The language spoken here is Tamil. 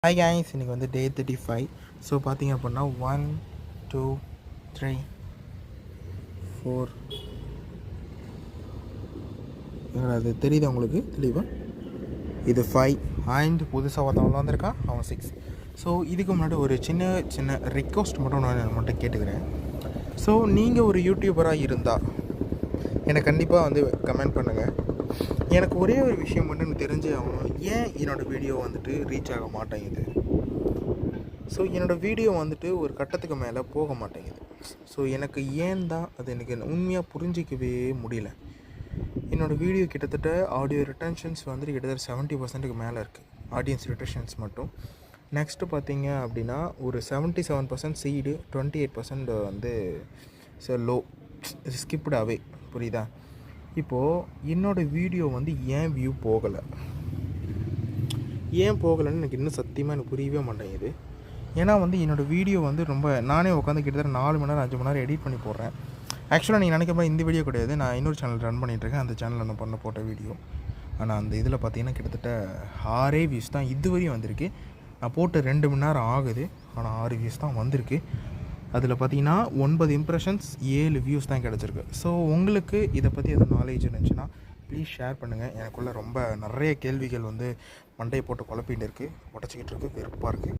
ஹாய் கைஸ், இன்றைக்கி வந்து டே 35. ஸோ பார்த்தீங்க அப்படின்னா 1 2 3 4 அது தெரியுது உங்களுக்கு தெளிவாக. இது 5 அண்ட் புதுசாக ஒருத்தவங்க வந்திருக்கான், அவன் 6. ஸோ இதுக்கு முன்னாடி ஒரு சின்ன ரிக்வஸ்ட் மட்டும் நான் மட்டும் கேட்டுக்கிறேன். ஸோ நீங்கள் ஒரு யூடியூபராக இருந்தால் எனக்கு கண்டிப்பாக வந்து கமெண்ட் பண்ணுங்கள். எனக்கு ஒரே ஒரு விஷயம் மட்டும் எனக்கு தெரிஞ்சே ஆகணும், ஏன் என்னோடய வீடியோ வந்துட்டு ரீச் ஆக மாட்டேங்குது. ஸோ என்னோடய வீடியோ வந்துட்டு ஒரு கட்டத்துக்கு மேலே போக மாட்டேங்குது. ஸோ எனக்கு ஏன் தான் அது எனக்கு உண்மையாக புரிஞ்சிக்கவே முடியல. என்னோடய வீடியோ கிட்டத்தட்ட ஆடியோ ரிட்டன்ஷன்ஸ் வந்துட்டு கிட்டத்தட்ட 70% மேலே இருக்குது, ஆடியன்ஸ் ரிட்டன்ஷன்ஸ் மட்டும். நெக்ஸ்ட்டு பார்த்தீங்க அப்படின்னா ஒரு 77% சீடு, 28% வந்து லோ ஸ்கிப்டு அவே. புரியுதா? இப்போது என்னோடய வீடியோ வந்து ஏன் வியூ போகலை போகலைன்னு எனக்கு இன்னும் சத்தியமாக எனக்கு புரியவே மாட்டேங்குது. ஏன்னா வந்து என்னோடய வீடியோ வந்து ரொம்ப நானே உட்காந்து கிட்டத்தட்ட 4 மணி நேரம் 5 மணி நேரம் எடிட் பண்ணி போடுறேன். ஆக்சுவலாக நீங்கள் நினைக்கிற இந்த வீடியோ கிடையாது, நான் இன்னொரு சேனல் ரன் பண்ணிகிட்ருக்கேன். அந்த சேனலில் நான் போட்ட வீடியோ. ஆனால் அந்த இதில் பார்த்தீங்கன்னா கிட்டத்தட்ட 6 வியூஸ் தான் இதுவரையும் வந்திருக்கு. நான் போட்டு 2 மணி நேரம் ஆகுது, ஆனால் 6 வியூஸ் தான் வந்திருக்கு. அதில் பார்த்தீங்கன்னா 9 இம்ப்ரெஷன்ஸ், 7 வியூஸ் தான் கிடச்சிருக்கு. ஸோ உங்களுக்கு இதை பற்றி எதுவும் நாலேஜ் இருந்துச்சுன்னா ப்ளீஸ் ஷேர் பண்ணுங்கள். எனக்குள்ளே ரொம்ப நிறைய கேள்விகள் வந்து மண்டையை போட்டு குழப்பின்னு இருக்குது, உடச்சிக்கிட்டு இருக்குது, வெறுப்பாக இருக்குது.